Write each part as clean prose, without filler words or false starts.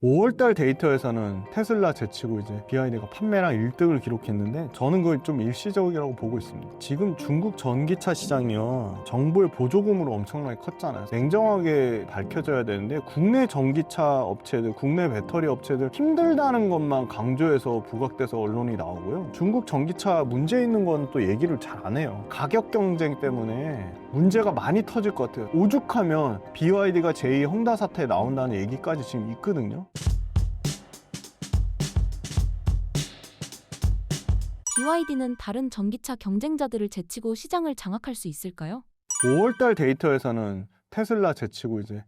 5월달 데이터에서는 테슬라 제치고 이제 BYD가 판매량 1등을 기록했는데 저는 그걸 좀 일시적이라고 보고 있습니다. 지금 중국 전기차 시장이요, 정부의 보조금으로 엄청나게 컸잖아요. 냉정하게 밝혀져야 되는데 국내 전기차 업체들, 국내 배터리 업체들 힘들다는 것만 강조해서 부각돼서 언론이 나오고요. 중국 전기차 문제 있는 건 또 얘기를 잘 안 해요. 가격 경쟁 때문에 문제가 많이 터질 것 같아요. 오죽하면 BYD가 제2 홍다 사태에 나온다는 얘기까지 지금 있거든요. BYD는 다른 전기차 경쟁자들을 제치고 시장을 장악할 수 있을까요? 5월달 데이터에서는 테슬라 제치고 이제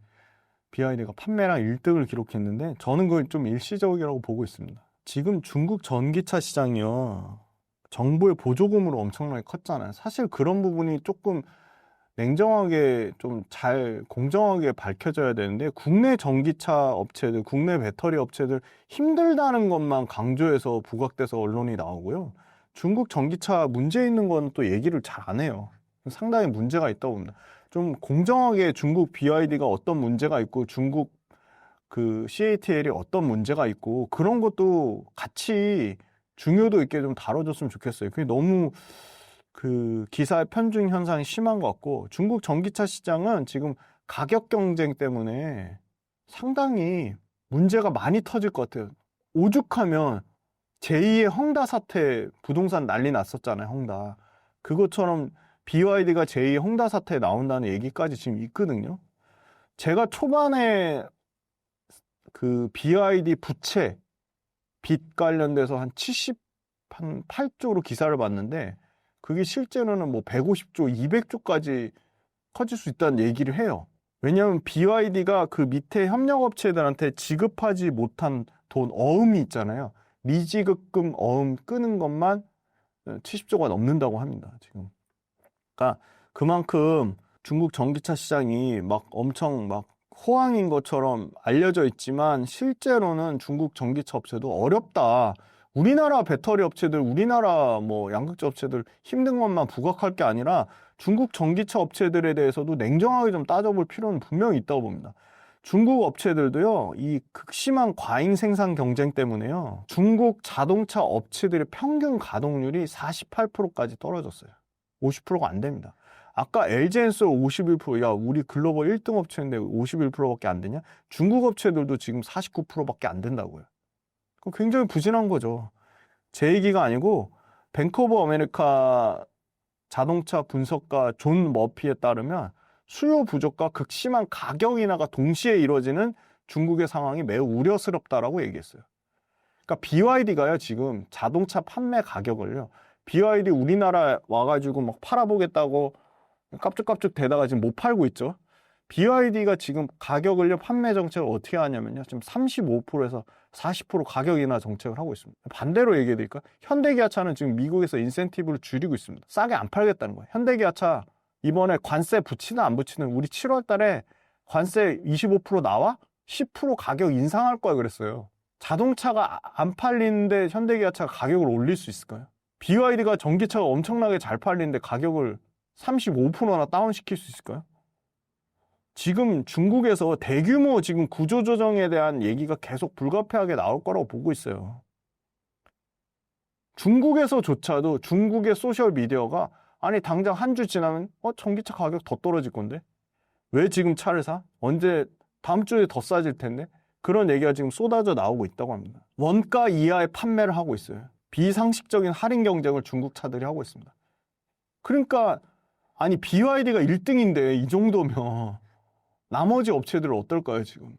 BYD가 판매량 1등을 기록했는데 저는 그걸 좀 일시적이라고 보고 있습니다. 지금 중국 전기차 시장이요, 정부의 보조금으로 엄청나게 컸잖아요. 사실 그런 부분이 조금 냉정하게 좀 잘 공정하게 밝혀져야 되는데 국내 전기차 업체들, 국내 배터리 업체들 힘들다는 것만 강조해서 부각돼서 언론이 나오고요. 중국 전기차 문제 있는 건 또 얘기를 잘 안 해요. 상당히 문제가 있다고 봅니다. 좀 공정하게 중국 BYD가 어떤 문제가 있고 중국 그 CATL이 어떤 문제가 있고 그런 것도 같이 중요도 있게 좀 다뤄줬으면 좋겠어요. 그게 너무 그 기사의 편중 현상이 심한 것 같고, 중국 전기차 시장은 지금 가격 경쟁 때문에 상당히 문제가 많이 터질 것 같아요. 오죽하면 제2의 헝다 사태, 부동산 난리 났었잖아요, 헝다. 그것처럼 BYD가 제2의 헝다 사태에 나온다는 얘기까지 지금 있거든요. 제가 초반에 그 BYD 부채, 빚 관련돼서 한 8조로 기사를 봤는데 그게 실제로는 뭐 150조, 200조까지 커질 수 있다는 얘기를 해요. 왜냐하면 BYD가 그 밑에 협력업체들한테 지급하지 못한 돈 어음이 있잖아요. 미지급금 어음 끄는 것만 70조가 넘는다고 합니다, 지금. 그러니까 그만큼 중국 전기차 시장이 막 엄청 막 호황인 것처럼 알려져 있지만 실제로는 중국 전기차 업체도 어렵다. 우리나라 배터리 업체들, 우리나라 뭐 양극재 업체들 힘든 것만 부각할 게 아니라 중국 전기차 업체들에 대해서도 냉정하게 좀 따져볼 필요는 분명히 있다고 봅니다. 중국 업체들도요, 이 극심한 과잉 생산 경쟁 때문에요, 중국 자동차 업체들의 평균 가동률이 48%까지 떨어졌어요. 50%가 안 됩니다. 아까 LG엔솔 51%, 야, 우리 글로벌 1등 업체인데 51%밖에 안 되냐? 중국 업체들도 지금 49%밖에 안 된다고요. 굉장히 부진한 거죠. 제 얘기가 아니고 뱅크 오브 아메리카 자동차 분석가 존 머피에 따르면 수요 부족과 극심한 가격 인하가 동시에 이루어지는 중국의 상황이 매우 우려스럽다라고 얘기했어요. 그러니까 BYD가요, 지금 자동차 판매 가격을요, BYD 우리나라 와가지고 막 팔아보겠다고 깝죽깝죽 대다가 지금 못 팔고 있죠. BYD가 지금 가격을요, 판매 정책을 어떻게 하냐면요, 지금 35%에서 40% 가격 인하 정책을 하고 있습니다. 반대로 얘기해 드릴까? 현대기아차는 지금 미국에서 인센티브를 줄이고 있습니다. 싸게 안 팔겠다는 거예요. 현대기아차 이번에 관세 붙이나 안 붙이는, 우리 7월 달에 관세 25% 나와? 10% 가격 인상할 거야 그랬어요. 자동차가 안 팔리는데 현대기아차가 가격을 올릴 수 있을까요? BYD가 전기차가 엄청나게 잘 팔리는데 가격을 35%나 다운시킬 수 있을까요? 지금 중국에서 대규모 지금 구조조정에 대한 얘기가 계속 불가피하게 나올 거라고 보고 있어요. 중국에서조차도 중국의 소셜미디어가, 아니 당장 한 주 지나면 전기차 가격 더 떨어질 건데 왜 지금 차를 사? 언제, 다음 주에 더 싸질 텐데? 그런 얘기가 지금 쏟아져 나오고 있다고 합니다. 원가 이하의 판매를 하고 있어요. 비상식적인 할인 경쟁을 중국 차들이 하고 있습니다. 그러니까 아니 BYD가 1등인데 이 정도면 나머지 업체들은 어떨까요, 지금?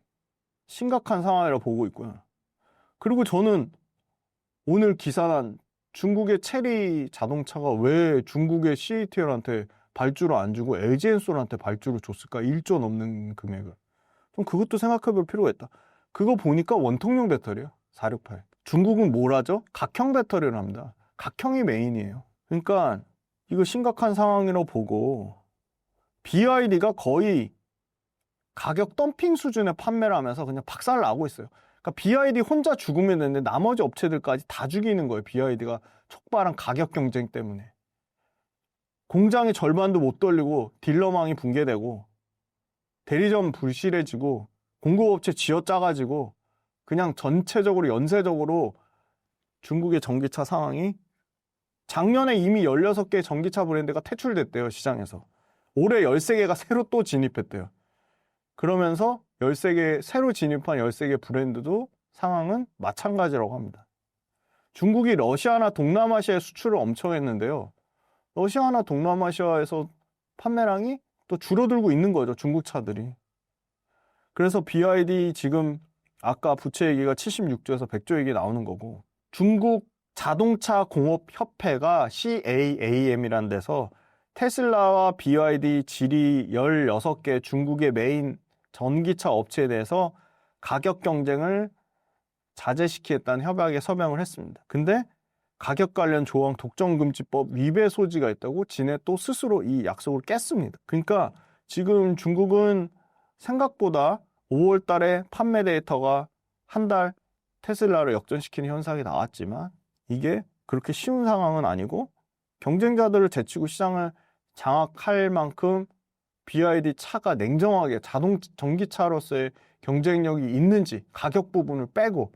심각한 상황이라 보고 있고요. 그리고 저는 오늘 기사난 중국의 체리 자동차가 왜 중국의 CATL한테 발주를 안 주고 LG엔솔한테 발주를 줬을까? 1조 넘는 금액을. 좀 그것도 생각해 볼 필요가 있다. 그거 보니까 원통용 배터리예요. 468. 중국은 뭘 하죠? 각형 배터리를 합니다. 각형이 메인이에요. 그러니까 이거 심각한 상황이라고 보고 BYD가 거의 가격 덤핑 수준의 판매를 하면서 그냥 박살 나고 있어요. 그러니까 BYD 혼자 죽으면 되는데 나머지 업체들까지 다 죽이는 거예요. BYD가 촉발한 가격 경쟁 때문에. 공장의 절반도 못 돌리고 딜러망이 붕괴되고 대리점 불실해지고 공급업체 쥐어짜가지고 그냥 전체적으로 연쇄적으로 중국의 전기차 상황이 작년에 이미 16개의 전기차 브랜드가 퇴출됐대요, 시장에서. 올해 13개가 새로 또 진입했대요. 그러면서 13개, 새로 진입한 13개 브랜드도 상황은 마찬가지라고 합니다. 중국이 러시아나 동남아시아에 수출을 엄청 했는데요. 러시아나 동남아시아에서 판매량이 또 줄어들고 있는 거죠, 중국 차들이. 그래서 BYD 지금 아까 부채 얘기가 76조에서 100조 얘기 나오는 거고, 중국 자동차 공업 협회가 CAAM이라는 데서 테슬라와 BYD, 지리 16개 중국의 메인 전기차 업체에 대해서 가격 경쟁을 자제시키겠다는 협약에 서명을 했습니다. 근데 가격 관련 조항 독점금지법 위배 소지가 있다고 지네 또 스스로 이 약속을 깼습니다. 그러니까 지금 중국은 생각보다 5월 달에 판매 데이터가 한 달 테슬라를 역전시키는 현상이 나왔지만 이게 그렇게 쉬운 상황은 아니고 경쟁자들을 제치고 시장을 장악할 만큼 BYD 차가 냉정하게 전기차로서의 경쟁력이 있는지 가격 부분을 빼고,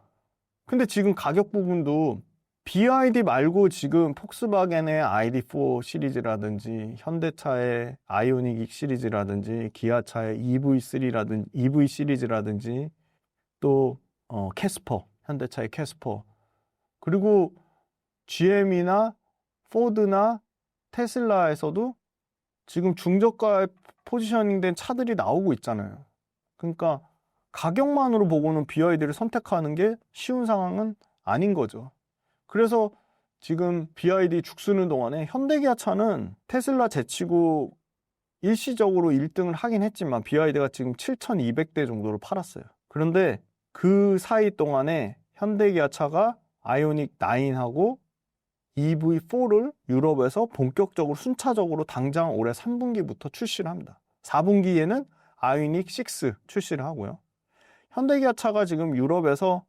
근데 지금 가격 부분도 BYD 말고 지금 폭스바겐의 ID4 시리즈라든지 현대차의 아이오닉 시리즈라든지 기아차의 EV3라든지 EV 시리즈라든지 또 캐스퍼, 현대차의 캐스퍼, 그리고 GM이나 포드나 테슬라에서도 지금 중저가에 포지셔닝된 차들이 나오고 있잖아요. 그러니까 가격만으로 보고는 BYD를 선택하는 게 쉬운 상황은 아닌 거죠. 그래서 지금 BYD 죽쓰는 동안에 현대기아차는 테슬라 제치고 일시적으로 1등을 하긴 했지만 BYD가 지금 7,200대 정도로 팔았어요. 그런데 그 사이 동안에 현대기아차가 아이오닉 9하고 EV4를 유럽에서 본격적으로 순차적으로 당장 올해 3분기부터 출시를 합니다. 4분기에는 아이오닉 6 출시를 하고요. 현대기아차가 지금 유럽에서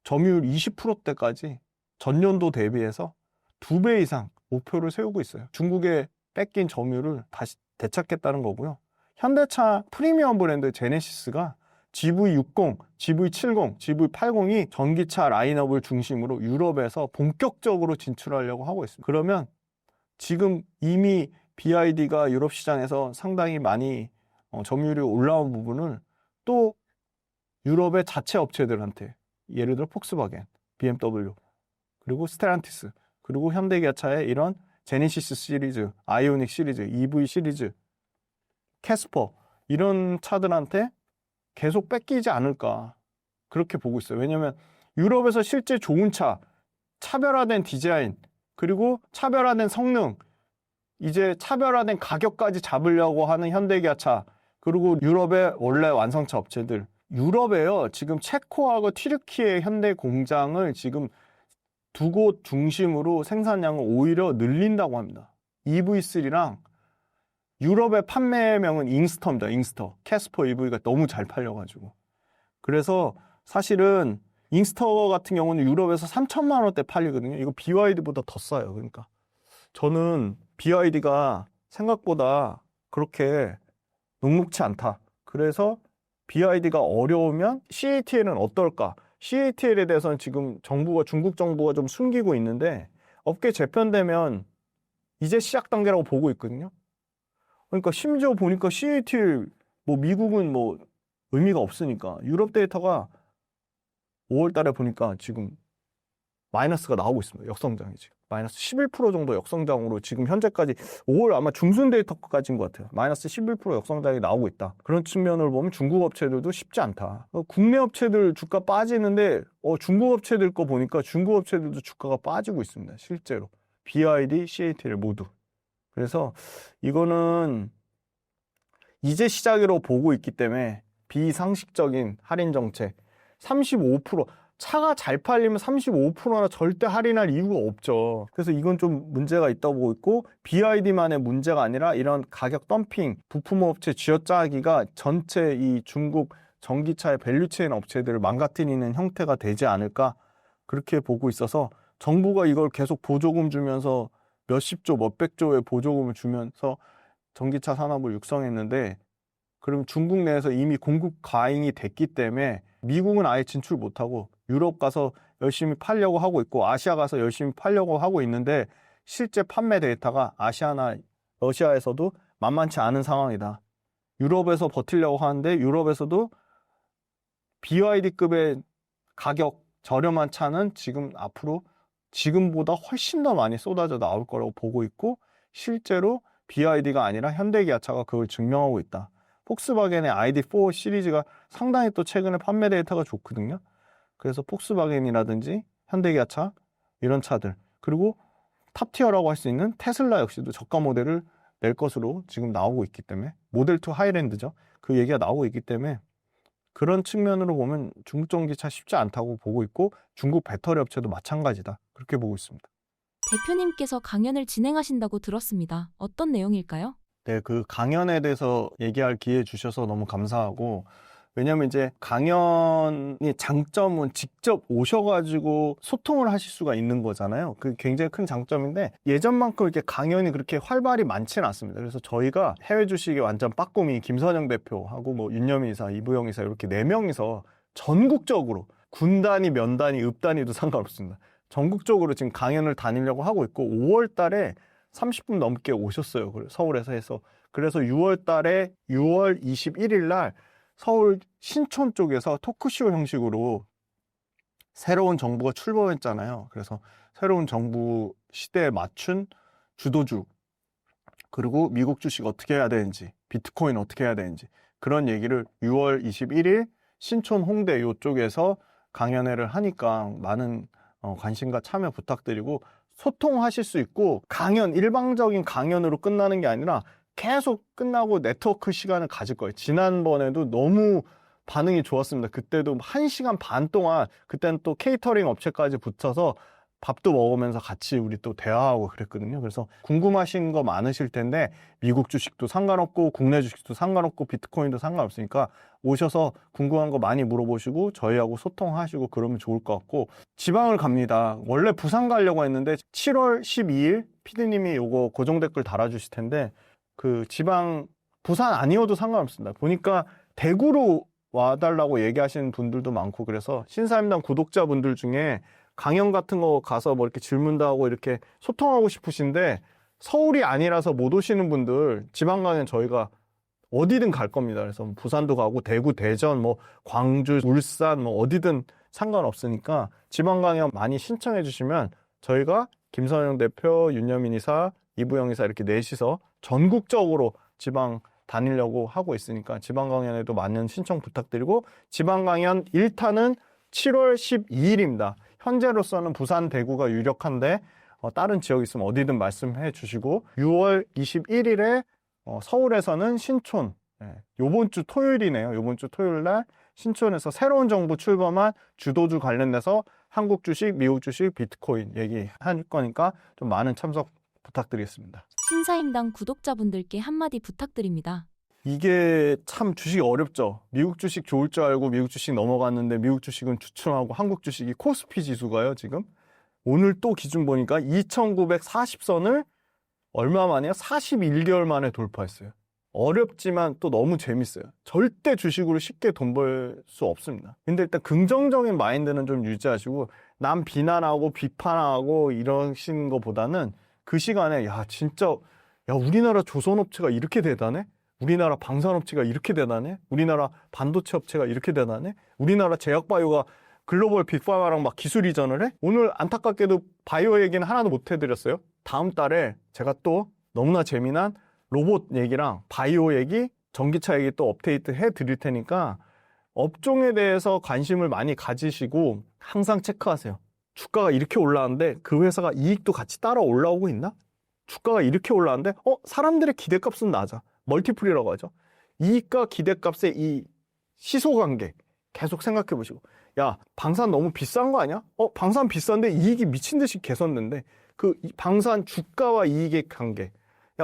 점유율 20%대까지 전년도 대비해서 2배 이상 목표를 세우고 있어요. 중국에 뺏긴 점유율을 다시 되찾겠다는 거고요. 현대차 프리미엄 브랜드 제네시스가 GV60, GV70, GV80이 전기차 라인업을 중심으로 유럽에서 본격적으로 진출하려고 하고 있습니다. 그러면 지금 이미 BYD가 유럽 시장에서 상당히 많이 점유율이 올라온 부분을 또 유럽의 자체 업체들한테, 예를 들어 폭스바겐, BMW, 그리고 스텔란티스, 그리고 현대기아차의 이런 제네시스 시리즈, 아이오닉 시리즈, EV 시리즈, 캐스퍼 이런 차들한테 계속 뺏기지 않을까 그렇게 보고 있어요. 왜냐하면 유럽에서 실제 좋은 차, 차별화된 디자인, 그리고 차별화된 성능, 이제 차별화된 가격까지 잡으려고 하는 현대기아차, 그리고 유럽의 원래 완성차 업체들, 유럽에요. 지금 체코하고 튀르키예 현대 공장을 지금 두 곳 중심으로 생산량을 오히려 늘린다고 합니다. EV3랑 유럽의 판매명은 잉스터입니다. 잉스터. 캐스퍼 EV가 너무 잘 팔려가지고. 그래서 사실은 잉스터 같은 경우는 유럽에서 3천만 원대 팔리거든요. 이거 BYD보다 더 싸요. 그러니까 저는 BYD가 생각보다 그렇게 녹록치 않다. 그래서 BYD가 어려우면 CATL은 어떨까? CATL에 대해서는 지금 중국 정부가 좀 숨기고 있는데 업계 재편되면 이제 시작 단계라고 보고 있거든요. 그러니까 심지어 보니까 CATL 미국은 의미가 없으니까 유럽 데이터가 5월 달에 보니까 지금 마이너스가 나오고 있습니다. 역성장이 지금. 마이너스 11% 정도 역성장으로 지금 현재까지 5월 아마 중순 데이터까지인 것 같아요. 마이너스 11% 역성장이 나오고 있다. 그런 측면을 보면 중국 업체들도 쉽지 않다. 국내 업체들 주가 빠지는데 중국 업체들 거 보니까 중국 업체들도 주가가 빠지고 있습니다. 실제로. BYD, CATL 모두. 그래서 이거는 이제 시작으로 보고 있기 때문에 비상식적인 할인 정책 35%, 차가 잘 팔리면 35%나 절대 할인할 이유가 없죠. 그래서 이건 좀 문제가 있다고 보고 있고, BYD만의 문제가 아니라 이런 가격 덤핑, 부품업체 쥐어짜기가 전체 이 중국 전기차의 밸류체인 업체들을 망가뜨리는 형태가 되지 않을까 그렇게 보고 있어서 정부가 이걸 계속 보조금 주면서 몇십조, 몇백조의 보조금을 주면서 전기차 산업을 육성했는데, 그럼 중국 내에서 이미 공급 과잉이 됐기 때문에 미국은 아예 진출 못하고 유럽 가서 열심히 팔려고 하고 있고 아시아 가서 열심히 팔려고 하고 있는데 실제 판매 데이터가 아시아나 러시아에서도 만만치 않은 상황이다. 유럽에서 버티려고 하는데 유럽에서도 BYD급의 가격 저렴한 차는 지금 앞으로 지금보다 훨씬 더 많이 쏟아져 나올 거라고 보고 있고 실제로 BYD가 아니라 현대기아차가 그걸 증명하고 있다. 폭스바겐의 ID4 시리즈가 상당히 또 최근에 판매 데이터가 좋거든요. 그래서 폭스바겐이라든지 현대기아차 이런 차들 그리고 탑티어라고 할 수 있는 테슬라 역시도 저가 모델을 낼 것으로 지금 나오고 있기 때문에 모델2 하이랜드죠. 그 얘기가 나오고 있기 때문에 그런 측면으로 보면 중국 전기차 쉽지 않다고 보고 있고 중국 배터리 업체도 마찬가지다. 그렇게 보고 있습니다. 대표님께서 강연을 진행하신다고 들었습니다. 어떤 내용일까요? 네, 그 강연에 대해서 얘기할 기회 주셔서 너무 감사하고 왜냐면 이제 강연의 장점은 직접 오셔가지고 소통을 하실 수가 있는 거잖아요. 그 굉장히 큰 장점인데 예전만큼 이렇게 강연이 그렇게 활발히 많지는 않습니다. 그래서 저희가 해외 주식의 완전 빠꾸미 김선영 대표하고 뭐 윤여민 이사, 이부영 이사 이렇게 4명이서 전국적으로 군 단위, 면 단위, 읍 단위도 상관없습니다. 전국적으로 지금 강연을 다니려고 하고 있고 5월 달에 30분 넘게 오셨어요. 서울에서 해서. 그래서 6월 달에 6월 21일 날 서울 신촌 쪽에서 토크쇼 형식으로 새로운 정부가 출범했잖아요. 그래서 새로운 정부 시대에 맞춘 주도주 그리고 미국 주식 어떻게 해야 되는지 비트코인 어떻게 해야 되는지 그런 얘기를 6월 21일 신촌 홍대 이쪽에서 강연회를 하니까 많은 관심과 참여 부탁드리고 소통하실 수 있고 강연 일방적인 강연으로 끝나는 게 아니라 계속 끝나고 네트워크 시간을 가질 거예요. 지난번에도 너무 반응이 좋았습니다. 그때도 1시간 반 동안 그때는 또 케이터링 업체까지 붙여서 밥도 먹으면서 같이 우리 또 대화하고 그랬거든요. 그래서 궁금하신 거 많으실 텐데 미국 주식도 상관없고 국내 주식도 상관없고 비트코인도 상관없으니까 오셔서 궁금한 거 많이 물어보시고 저희하고 소통하시고 그러면 좋을 것 같고 지방을 갑니다. 원래 부산 가려고 했는데 7월 12일 피디님이 요거 고정 댓글 달아주실 텐데 그 지방 부산 아니어도 상관없습니다. 보니까 대구로 와달라고 얘기하시는 분들도 많고 그래서 신사임당 구독자분들 중에 강연 같은 거 가서 뭐 이렇게 질문도 하고 이렇게 소통하고 싶으신데 서울이 아니라서 못 오시는 분들 지방 강연 저희가 어디든 갈 겁니다. 그래서 부산도 가고 대구, 대전, 뭐 광주, 울산 뭐 어디든 상관없으니까 지방 강연 많이 신청해 주시면 저희가 김선영 대표, 윤여민 이사, 이부영 이사 이렇게 넷이서 전국적으로 지방 다니려고 하고 있으니까 지방 강연에도 많은 신청 부탁드리고 지방 강연 1탄은 7월 12일입니다. 현재로서는 부산, 대구가 유력한데 다른 지역 있으면 어디든 말씀해 주시고 6월 21일에 서울에서는 신촌 요번 주 토요일이네요. 요번 주 토요일 날 신촌에서 새로운 정부 출범한 주도주 관련돼서 한국 주식, 미국 주식, 비트코인 얘기할 거니까 좀 많은 참석 부탁드리겠습니다. 신사임당 구독자분들께 한마디 부탁드립니다. 이게 참 주식이 어렵죠. 미국 주식 좋을 줄 알고 미국 주식 넘어갔는데 미국 주식은 주춤하고 한국 주식이 코스피 지수가요, 지금. 오늘 또 기준 보니까 2940선을 얼마 만이야? 41개월 만에 돌파했어요. 어렵지만 또 너무 재밌어요. 절대 주식으로 쉽게 돈 벌 수 없습니다. 근데 일단 긍정적인 마인드는 좀 유지하시고 남 비난하고 비판하고 이러신 것보다는 그 시간에 진짜 우리나라 조선업체가 이렇게 대단해? 우리나라 방산업체가 이렇게 대단해? 우리나라 반도체 업체가 이렇게 대단해? 우리나라 제약바이오가 글로벌 빅파마랑 막 기술 이전을 해? 오늘 안타깝게도 바이오 얘기는 하나도 못 해드렸어요. 다음 달에 제가 또 너무나 재미난 로봇 얘기랑 바이오 얘기, 전기차 얘기 또 업데이트 해드릴 테니까 업종에 대해서 관심을 많이 가지시고 항상 체크하세요. 주가가 이렇게 올라왔는데 그 회사가 이익도 같이 따라 올라오고 있나? 주가가 이렇게 올라왔는데 사람들의 기대값은 낮아. 멀티플이라고 하죠. 이익과 기대값의 이 시소관계 계속 생각해 보시고 방산 너무 비싼 거 아니야? 방산 비싼데 이익이 미친 듯이 개선된데 그 방산 주가와 이익의 관계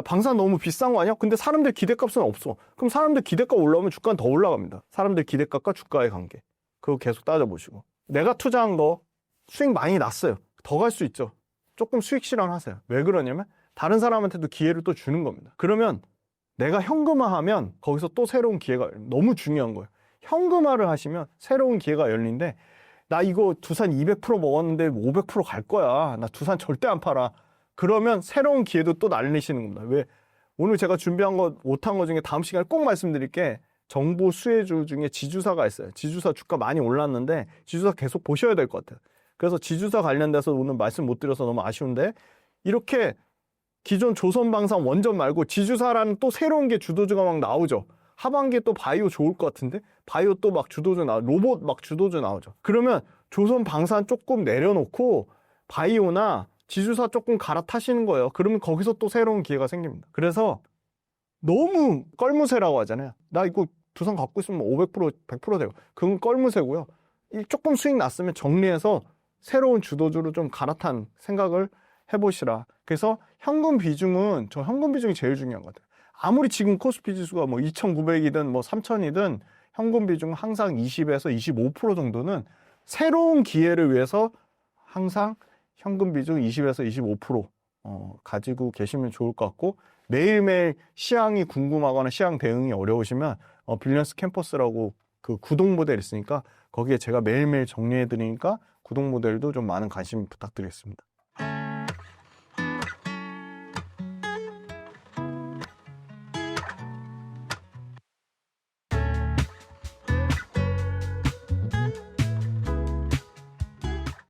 방산 너무 비싼 거 아니야? 근데 사람들 기대값은 없어. 그럼 사람들 기대값 올라오면 주가는 더 올라갑니다. 사람들 기대값과 주가의 관계 그거 계속 따져보시고 내가 투자한 거 수익 많이 났어요. 더 갈 수 있죠. 조금 수익 실현하세요. 왜 그러냐면 다른 사람한테도 기회를 또 주는 겁니다. 그러면 내가 현금화하면 거기서 또 새로운 기회가 너무 중요한 거예요. 현금화를 하시면 새로운 기회가 열리는데 나 이거 두산 200% 먹었는데 500%갈 거야. 나 두산 절대 안 팔아. 그러면 새로운 기회도 또 날리시는 겁니다. 왜? 오늘 제가 준비한 거 못한 거 중에 다음 시간에 꼭 말씀드릴게. 정보 수혜주 중에 지주사가 있어요. 지주사 주가 많이 올랐는데 지주사 계속 보셔야 될 것 같아요. 그래서 지주사 관련돼서 오늘 말씀 못 드려서 너무 아쉬운데 이렇게 기존 조선방산 원전 말고 지주사라는 또 새로운 게 주도주가 막 나오죠. 하반기에 또 바이오 좋을 것 같은데 바이오 또 막 주도주 로봇 막 주도주 나오죠. 그러면 조선방산 조금 내려놓고 바이오나 지주사 조금 갈아타시는 거예요. 그러면 거기서 또 새로운 기회가 생깁니다. 그래서 너무 껄무새라고 하잖아요. 나 이거 두산 갖고 있으면 500% 100% 되고 그건 껄무새고요. 조금 수익 났으면 정리해서 새로운 주도주로 좀 갈아탄 생각을 해보시라. 그래서 현금 비중은 저 현금 비중이 제일 중요한 것 같아요. 아무리 지금 코스피 지수가 뭐 2,900이든 뭐 3,000이든 현금 비중 항상 20에서 25% 정도는 새로운 기회를 위해서 항상 현금 비중 20에서 25% 가지고 계시면 좋을 것 같고 매일매일 시황이 궁금하거나 시황 대응이 어려우시면 빌리언스 캠퍼스라고 그 구독 모델 있으니까 거기에 제가 매일매일 정리해 드리니까 구독 모델도 좀 많은 관심 부탁드리겠습니다.